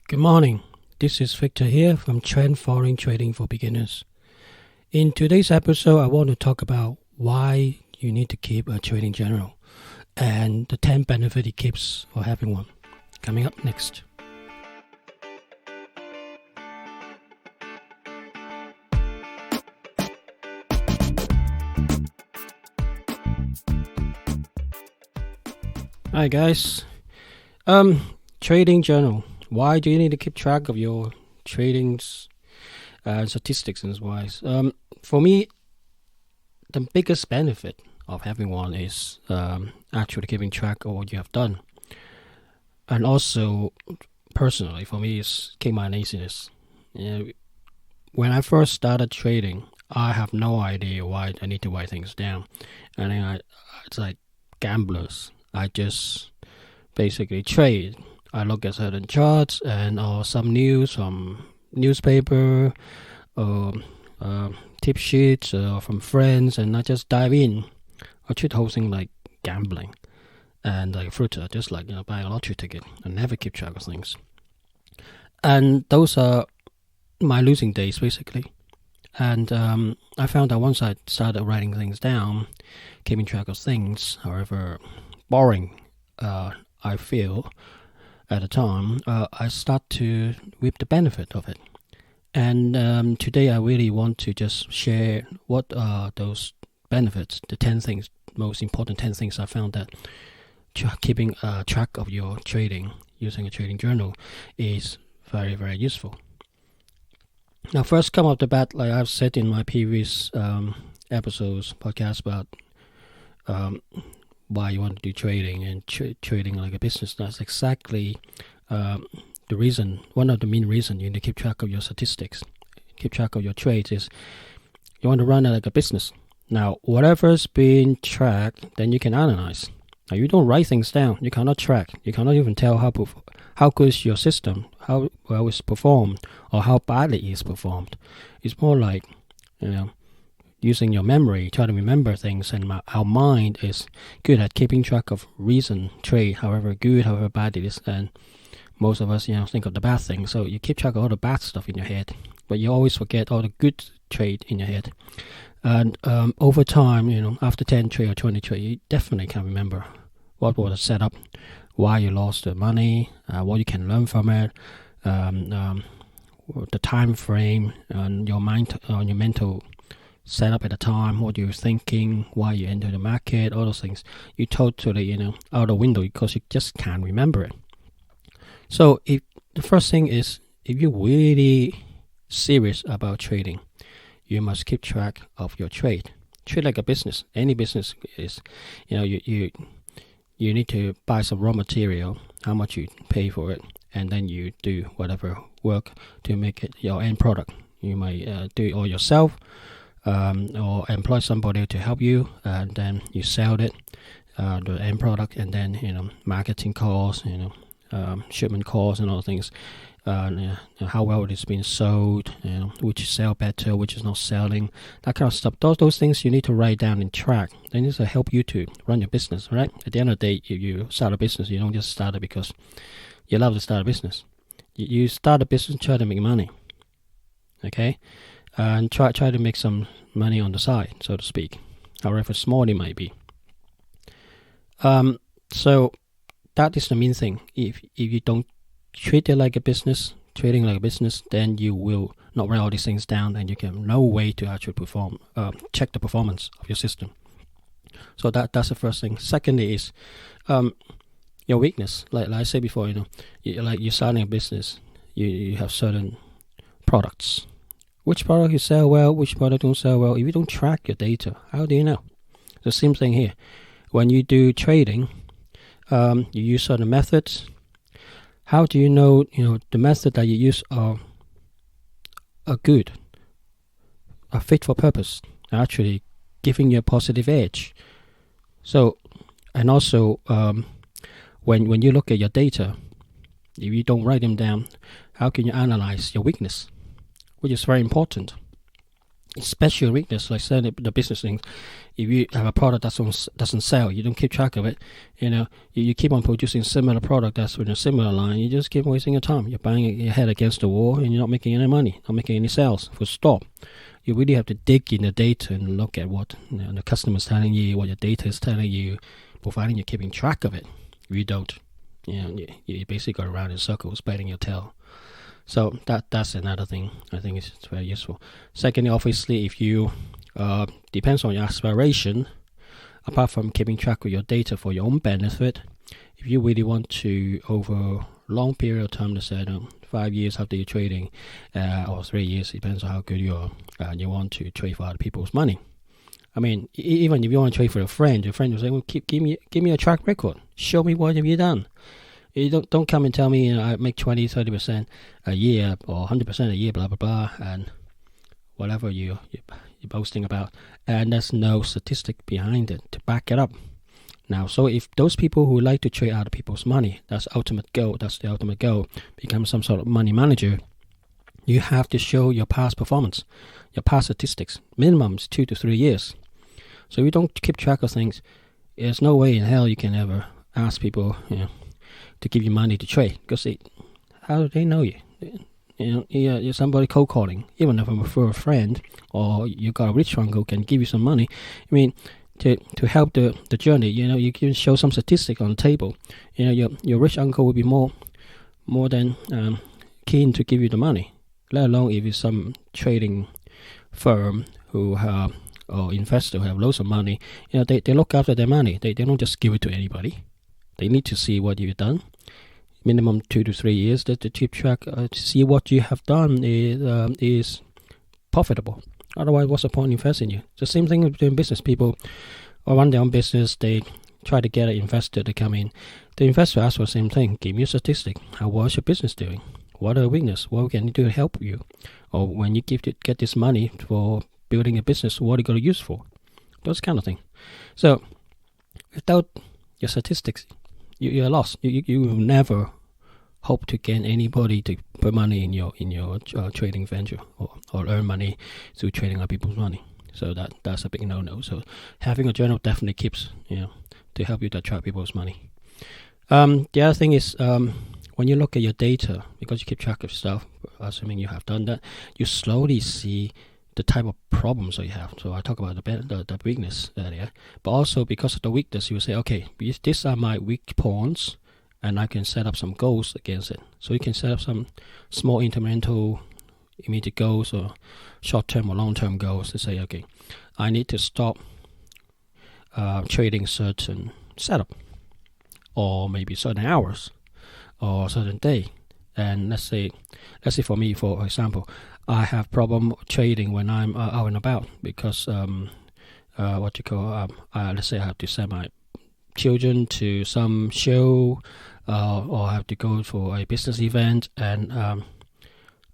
Good morning. This is Victor here from Trend Foreign Trading for Beginners. In today's episode, I want to talk about why you need to keep a trading journal and the 10 benefits it keeps for having one. Coming up next. Hi guys. Trading journal. Why do you need to keep track of your tradings statistics and wise? For me, the biggest benefit of having one is actually keeping track of what you have done. And also, personally, for me, it's keep my laziness. When I first started trading, I have no idea why I need to write things down. And then it's like gamblers. I just basically trade. I look at certain charts and or some news from newspaper or tip sheets or from friends, and I just dive in. I treat the whole thing like gambling and like fruiter, just like buying a lottery ticket. I never keep track of things, and those are my losing days basically. And I found that once I started writing things down, keeping track of things, however boring I feel at the time, I start to reap the benefit of it. And today I really want to just share what are those benefits, the 10 things, most important 10 things I found that keeping track of your trading using a trading journal is very, very useful. Now, first come off the bat, like I've said in my previous episodes, podcast about why you want to do trading and trading like a business. That's exactly the reason, one of the main reasons you need to keep track of your statistics, keep track of your trades is you want to run it like a business. Now, whatever's being tracked, then you can analyze. Now, you don't write things down. You cannot track. You cannot even tell how good is your system, how well it's performed, or how badly it's performed. It's more like, using your memory, try to remember things, and our mind is good at keeping track of recent trade, however good, however bad it is, and most of us, think of the bad things, so you keep track of all the bad stuff in your head, but you always forget all the good trade in your head. And over time, after 10 trade or 20 trade, you definitely can remember what was the setup, why you lost the money, what you can learn from it, the time frame, and your mind, your mental set up at the time, what you're thinking, why you enter the market, all those things. You totally, out the window because you just can't remember it. So the first thing is, if you're really serious about trading, you must keep track of your trade. Trade like a business. Any business is, you need to buy some raw material, how much you pay for it, and then you do whatever work to make it your end product. You might do it all yourself, or employ somebody to help you, and then you sell it, the end product, and then marketing costs, shipment costs, and all things. How well it is being sold, which sell better, which is not selling, that kind of stuff. Those things you need to write down and track. Then this will help you to run your business, right? At the end of the day, if you start a business, you don't just start it because you love to start a business. You start a business, try to make money, okay? And try to make some money on the side, so to speak, however small it might be. So that is the main thing. If you don't treat it like a business, trading like a business, then you will not write all these things down, and you can have no way to actually check the performance of your system. So that's the first thing. Secondly is your weakness. Like I said before, you're starting a business, you have certain products. Which product you sell well, which product don't sell well. If you don't track your data, how do you know? The same thing here. When you do trading, you use certain methods. How do you know, the method that you use are good, are fit for purpose, are actually giving you a positive edge? So, and also, when you look at your data, if you don't write them down, how can you analyze your weakness? Which is very important. special weakness, like saying the business things. If you have a product that doesn't sell, you don't keep track of it. You keep on producing similar product that's with a similar line. You just keep wasting your time. You're banging your head against the wall, and you're not making any money, not making any sales. For stop. You really have to dig in the data and look at what the customer's telling you, what your data is telling you, providing you're keeping track of it. If you don't, you basically go around in circles, biting your tail. So that's another thing I think is very useful. Secondly, obviously, if you depends on your aspiration, apart from keeping track of your data for your own benefit, if you really want to, over a long period of time, let's say 5 years after you're trading, or 3 years, depends on how good you are, you want to trade for other people's money. I mean, even if you want to trade for a friend, your friend will say, well, give me a track record. Show me what have you done. You don't come and tell me I make 20-30% a year or 100% a year, blah blah blah, and whatever you're boasting about, and there's no statistic behind it to back it up. Now, so if those people who like to trade other people's money, that's the ultimate goal, become some sort of money manager, you have to show your past performance, your past statistics, minimum 2 to 3 years. So if you don't keep track of things, there's no way in hell you can ever ask people, to give you money to trade, because how do they know you? You're somebody cold calling, even if I'm for a friend, or you got a rich one who can give you some money. I mean, to help the journey, you can show some statistic on the table. Your rich uncle will be more than keen to give you the money, let alone if it's some trading firm who have, or investor who have loads of money. They look after their money. They don't just give it to anybody. They need to see what you've done. Minimum 2 to 3 years to keep track, to see what you have done is profitable. Otherwise, what's the point in investing in you? It's the same thing with doing business. People run their own business, they try to get an investor to come in. The investor asks for the same thing. Give me a statistic. What's your business doing? What are the weaknesses? What can you do to help you? Or when you get this money for building a business, what are you going to use for? Those kind of things. So, without your statistics, you're lost. You will never hope to get anybody to put money in your trading venture or earn money through trading other people's money. So that's a big no-no. So having a journal definitely keeps to help you to attract people's money. The other thing is when you look at your data, because you keep track of stuff, assuming you have done that, you slowly see the type of problems that you have. So I talk about the weakness earlier, but also because of the weakness, you will say, okay, these are my weak points, and I can set up some goals against it. So you can set up some small incremental immediate goals or short-term or long-term goals to say, okay, I need to stop trading certain setup, or maybe certain hours, or certain day. And let's say for me, for example, I have problem trading when I'm out and about, because let's say I have to send my children to some show, or I have to go for a business event, and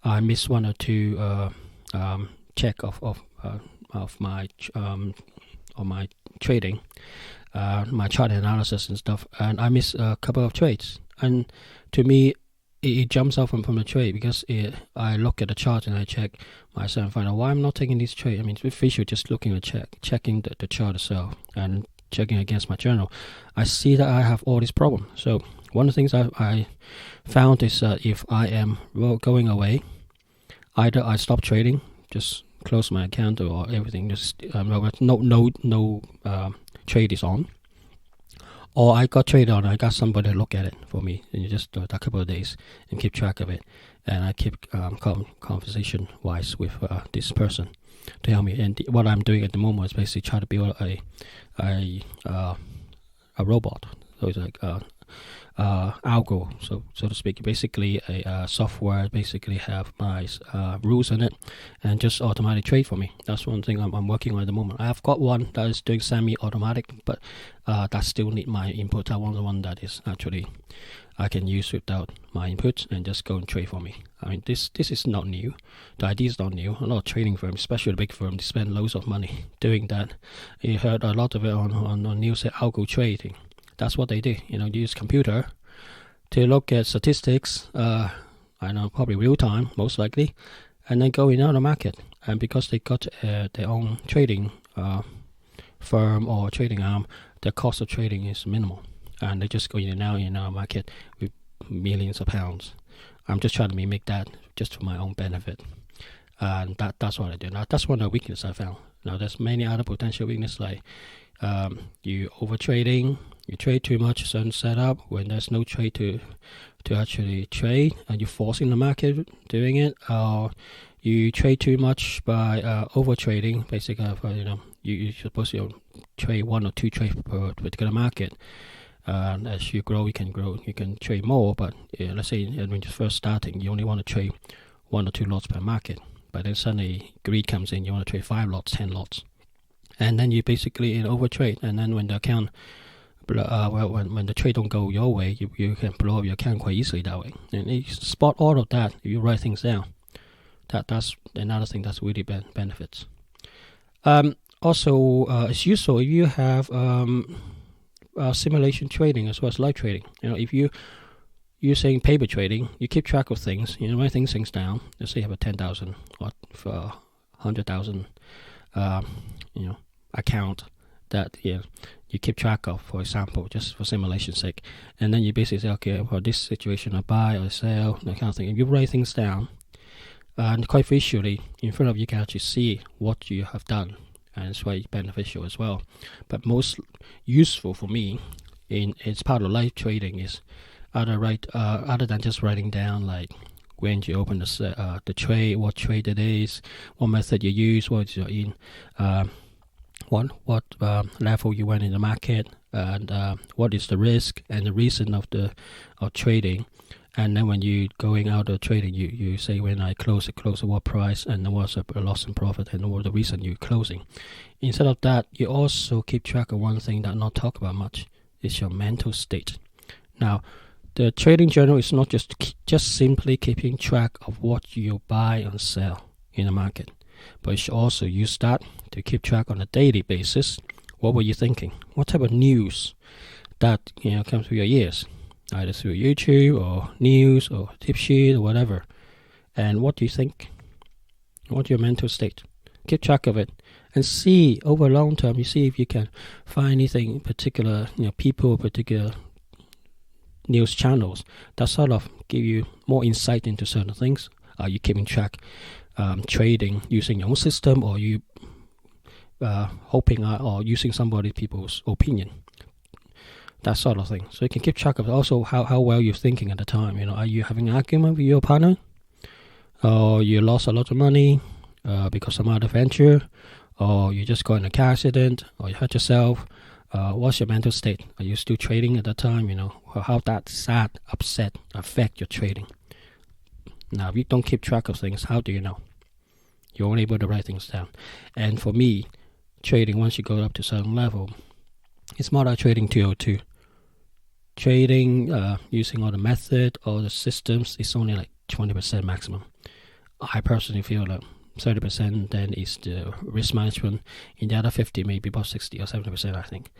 I miss 1 or 2 check of my trading, my chart analysis and stuff, and I miss a couple of trades. And to me, it jumps out from the trade, because I look at the chart and I check myself and find out why I'm not taking this trade. I mean, with visual, just looking at checking the chart itself and checking against my journal, I see that I have all these problems. So one of the things I found is if I am going away, either I stop trading, just close my account, or everything, just no trade is on. Or I got traded on, I got somebody to look at it for me, and you just do it a couple of days and keep track of it. And I keep conversation-wise with this person to help me. And what I'm doing at the moment is basically try to build a robot. So it's like algo, so to speak. Basically, a software basically have my rules in it and just automatically trade for me. That's one thing I'm working on at the moment. I have got one that is doing semi-automatic, but that still need my input. I want the one that is actually I can use without my input and just go and trade for me. I mean, this is not new. The idea is not new. A lot of trading firms, especially the big firms, they spend loads of money doing that. You heard a lot of it on news, algo trading. That's what they do. Use computer to look at statistics. I know, probably real time, most likely, and then go in on the market and because they got their own trading firm or trading arm, the cost of trading is minimal, and they just go in and out in our market with millions of pounds. I'm just trying to mimic that just for my own benefit, and that's what I do. Now that's one of the weaknesses I found. Now there's many other potential weaknesses like you over trading, you trade too much certain setup when there's no trade to actually trade, and you're forcing the market doing it, or you trade too much by over trading. Basically, you're supposed to trade one or two trades per particular market. And as you grow, you can trade more. But let's say when you're first starting, you only want to trade one or two lots per market. But then suddenly greed comes in, you want to trade 5 lots, 10 lots, and then you basically overtrade. And then when the account, when the trade don't go your way, you can blow up your account quite easily that way. And you spot all of that if you write things down. That's another thing that's really benefits. Also, it's useful if you have simulation trading as well as live trading. If you're using paper trading, you keep track of things. Write things down. Let's say you have a 10,000 or 100,000, account that you keep track of, for example, just for simulation's sake. And then you basically say, okay, for this situation, I buy or sell, that kind of thing. If you write things down, and quite visually in front of you, can actually see what you have done, and it's quite beneficial as well. But most useful for me it's part of live trading is other than just writing down like when you open the trade, what trade it is, what method you use, what you're in, what level you went in the market, and what is the risk and the reason of trading. And then when you going out of trading, you say when I close at what price, and then what's a loss and profit, and what the reason you're closing. Instead of that, you also keep track of one thing that not talk about much is your mental state. Now, the trading journal is not just simply keeping track of what you buy and sell in the market, but you should also use that to keep track on a daily basis. What were you thinking? What type of news that comes through your ears, either through YouTube or news or tip sheet or whatever? And what do you think? What's your mental state? Keep track of it and see over long term. You see if you can find anything in particular, people, particular news channels that sort of give you more insight into certain things. Are you keeping track trading using your own system, or you hoping or using people's opinion? That sort of thing. So you can keep track of also how well you're thinking at the time. Are you having an argument with your partner, or you lost a lot of money because of some other venture, or you just got in a car accident, or you hurt yourself? What's your mental state? Are you still trading at that time? How that sad, upset affect your trading? Now, if you don't keep track of things, how do you know? You're only able to write things down. And for me, trading, once you go up to a certain level, it's more like trading 202. Trading using all the method, all the systems, is only like 20% maximum. I personally feel that 30% then is the risk management. In the other 50, maybe about 60 or 70%, I think.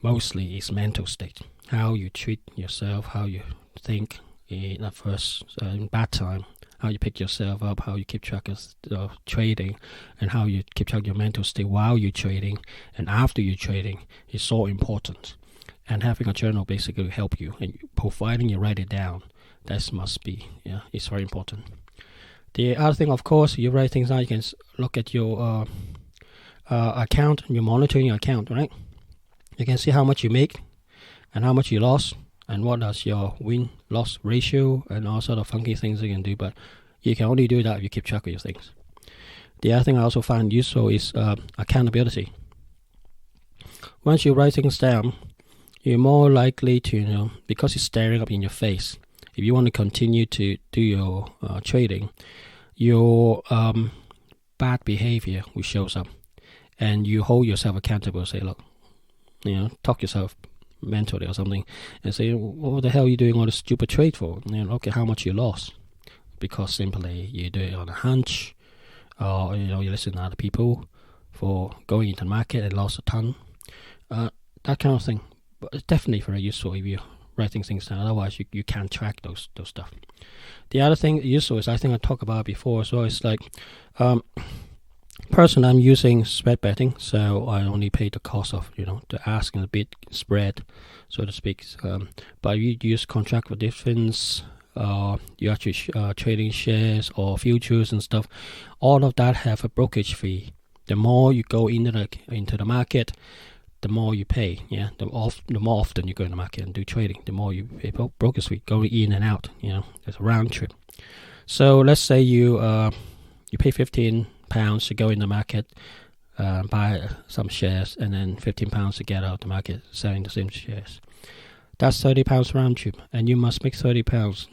Mostly it's mental state. How you treat yourself, how you think in at first, in bad time, how you pick yourself up, how you keep track of trading, and how you keep track of your mental state while you're trading and after you're trading is so important. And having a journal basically will help you, and providing you write it down, that must be, it's very important. The other thing, of course, you write things down, you can look at your account, you're monitoring your account, right? You can see how much you make and how much you lost, and what is your win-loss ratio, and all sort of funky things you can do, but you can only do that if you keep track of your things. The other thing I also find useful is accountability. Once you write things down, you're more likely to, because it's staring up in your face, if you want to continue to do your trading, your bad behavior will show up, and you hold yourself accountable. Say, look, talk yourself mentally or something, and say, what the hell are you doing all this stupid trade for? Look at how much you lost, because simply you do it on a hunch, or you listen to other people for going into the market and lost a ton, that kind of thing. But it's definitely very useful if you writing things down. Otherwise, you can't track those stuff. The other thing useful is, I think I talked about before as well, is like, personally, I'm using spread betting, so I only pay the cost of, the ask and the bid spread, so to speak. But you use contract for difference, you actually trading shares or futures and stuff. All of that have a brokerage fee. The more you go into the market, the more you pay. Yeah, the more often you go in the market and do trading, the more you pay brokerage fee going in and out. There's a round trip. So let's say you pay £15 to go in the market, buy some shares, and then £15 to get out of the market selling the same shares. That's £30 round trip, and you must make £30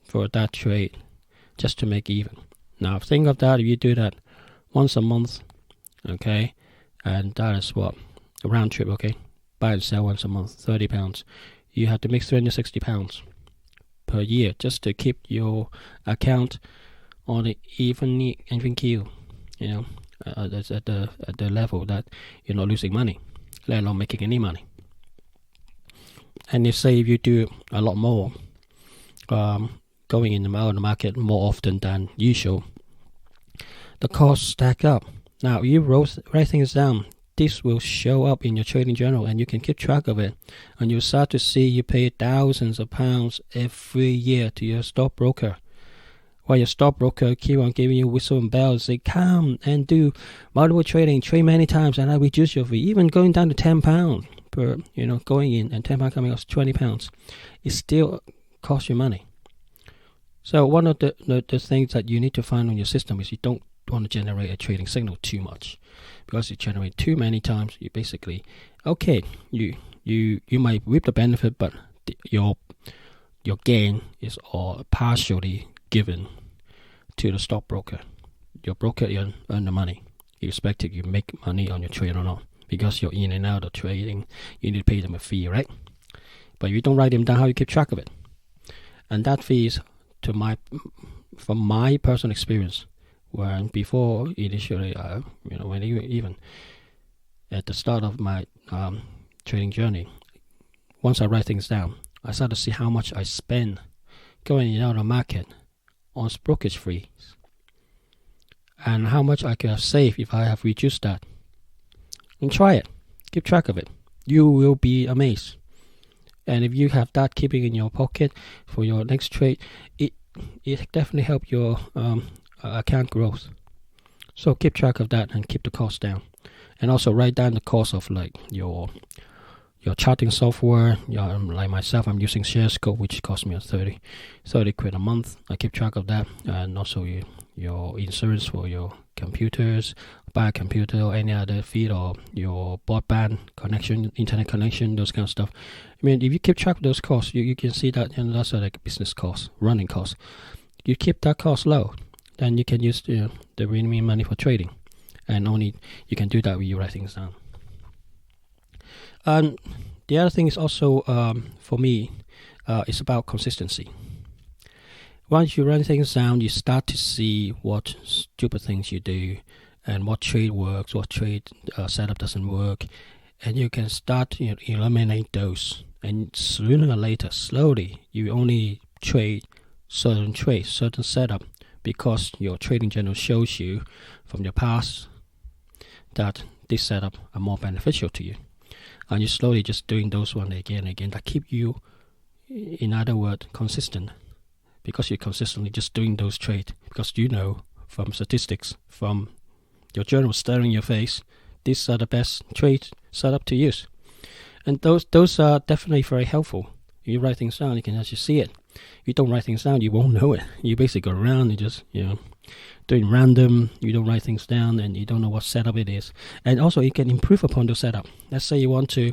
for that trade just to make even. Now think of that, if you do that once a month, okay, and that is what, a round trip, okay, buy and sell once a month, £30. You have to make £360 per year just to keep your account on the even keel, that's at the level that you're not losing money, let alone making any money. And if you do a lot more, going in the market more often than usual, the costs stack up. Now you write things down. This will show up in your trading journal, and you can keep track of it. And you'll start to see you pay thousands of pounds every year to your stockbroker, while your stockbroker keep on giving you whistle and bells, say, come and do multiple trading, trade many times, and I reduce your fee, even going down to £10 per, going in, and £10 coming off £20. It still costs you money. So one of the things that you need to find on your system is you don't want to generate a trading signal too much, because you generate too many times, you basically, okay, you might reap the benefit, but your gain is all partially given to the stockbroker. Your broker earn the money, irrespective you make money on your trade or not, because you're in and out of trading. You need to pay them a fee, right? But if you don't write them down, how you keep track of it? And that fee is, from my personal experience, when before initially, when even at the start of my trading journey, once I write things down, I start to see how much I spend going in and out of the market on brokerage fees, and how much I could have saved if I have reduced that. And try it. Keep track of it. You will be amazed. And if you have that keeping in your pocket for your next trade, it definitely help your account growth. So keep track of that and keep the cost down. And also write down the cost of like your charting software. Like myself, I'm using ShareScope, which costs me 30 quid a month. I keep track of that. And also your insurance for your computers, buy a computer or any other feed, or your broadband connection, internet connection, those kind of stuff. I mean, if you keep track of those costs, you can see that, that's like a business cost, running cost. You keep that cost low, then you can use the remaining money for trading, and only you can do that when you write things down. And the other thing is also, for me, it's about consistency. Once you run things down, you start to see what stupid things you do, and what trade works, what trade setup doesn't work, and you can start to eliminate those. And sooner or later, slowly, you only trade certain trades, certain setup, because your trading journal shows you from your past that this setup are more beneficial to you. And you're slowly just doing those one again and again that keep you, in other words, consistent. Because you're consistently just doing those trades, because from statistics, from your journal staring your face, these are the best trade setup to use. And those are definitely very helpful. If you write things down, you can actually see it. If you don't write things down, you won't know it. You basically go around and just, doing random, you don't write things down, and you don't know what setup it is. And also, you can improve upon the setup. Let's say you want to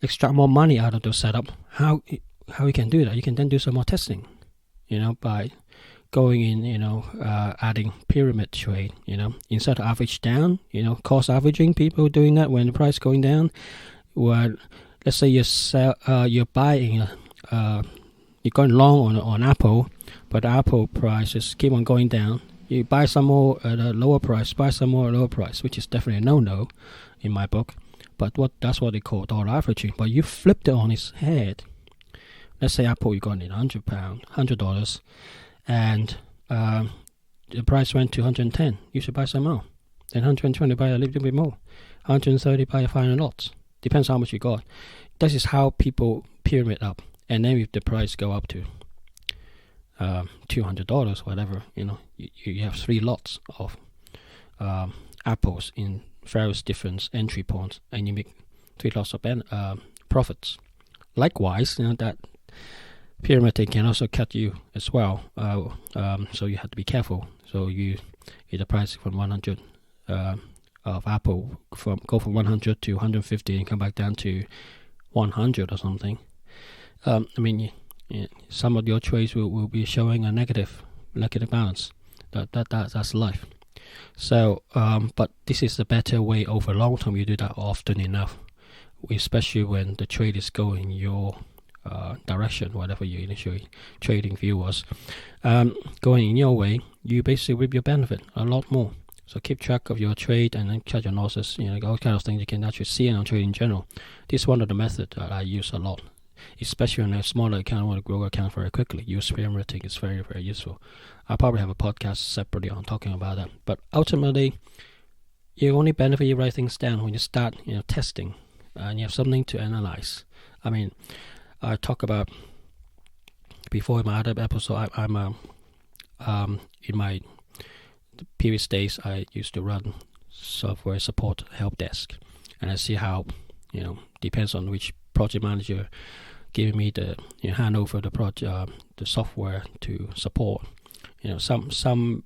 extract more money out of the setup. How you can do that? You can then do some more testing, by going in, adding pyramid trade, instead of average down, cost averaging, people doing that when the price going down. Well, let's say you're buying, you're going long on Apple, but the Apple prices keep on going down. You buy some more at a lower price, buy some more at a lower price, which is definitely a no-no in my book. But that's what they call dollar averaging. But you flipped it on its head. let's say Apple, you got it $100, and the price went to 110. You should buy some more. Then 120, buy a little bit more. 130, buy a final lot. Depends how much you got. This is how people pyramid up. And then if the price go up to $200, whatever, you have 3 lots of apples in various different entry points, and you make 3 lots of profits. Likewise, that pyramid can also cut you as well. So you have to be careful. So you get the price from 100 of Apple go from 100 to 150 and come back down to 100 or something. Some of your trades will be showing a negative balance. That's life. So, but this is a better way over long term. You do that often enough, especially when the trade is going your direction, whatever your initial trading view was, going in your way. You basically reap your benefit a lot more. So keep track of your trade and then cut your losses. All kind of things you can actually see on trade in general. This is one of the methods that I use a lot, especially on a smaller account. I want to grow account very quickly. Use pyramiding is very, very useful. I'll probably have a podcast separately on talking about that. But ultimately, you only benefit you write things down when you start testing and you have something to analyze. I talk about before in my other episode. In my previous days, I used to run software support help desk, and I see how depends on which project manager giving me the hand over the project, the software to support. Some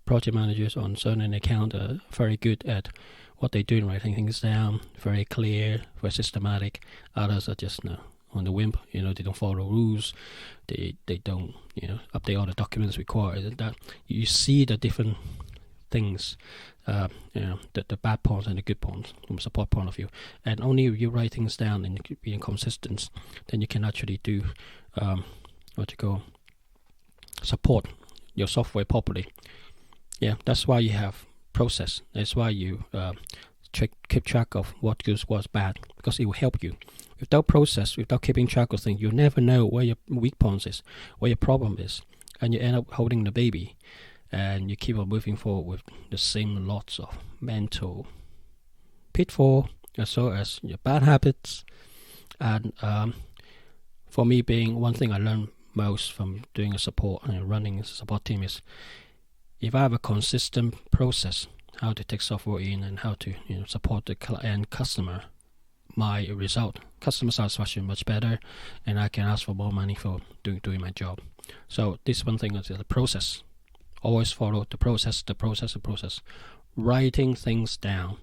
project managers on certain account are very good at what they're doing, writing things down, very clear, very systematic. Others are just on the whim. They don't follow rules. They don't update all the documents required. And that you see the different things, the bad points and the good points from a support point of view. And only if you write things down and you being consistent, then you can actually do support your software properly. Yeah, that's why you have process. That's why you keep track of what good, what's bad, because it will help you. Without process, without keeping track of things, you never know where your weak points is, where your problem is, and you end up holding the baby, and you keep on moving forward with the same lots of mental pitfall, as well as your bad habits. And for me, being one thing I learned most from doing a support and running a support team is, if I have a consistent process, how to take software in and how to support the end customer, my result, customer satisfaction much better, and I can ask for more money for doing my job. So this one thing is the process. Always follow the process. Writing things down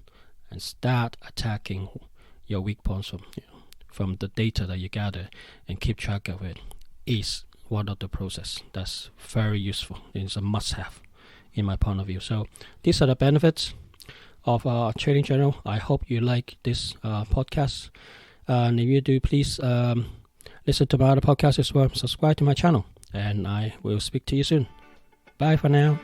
and start attacking your weak points from the data that you gather and keep track of it is one of the process. That's very useful. It's a must-have in my point of view. So these are the benefits of Trading Journal. I hope you like this podcast, and if you do, please listen to my other podcasts as well. Subscribe to my channel, and I will speak to you soon. Bye for now.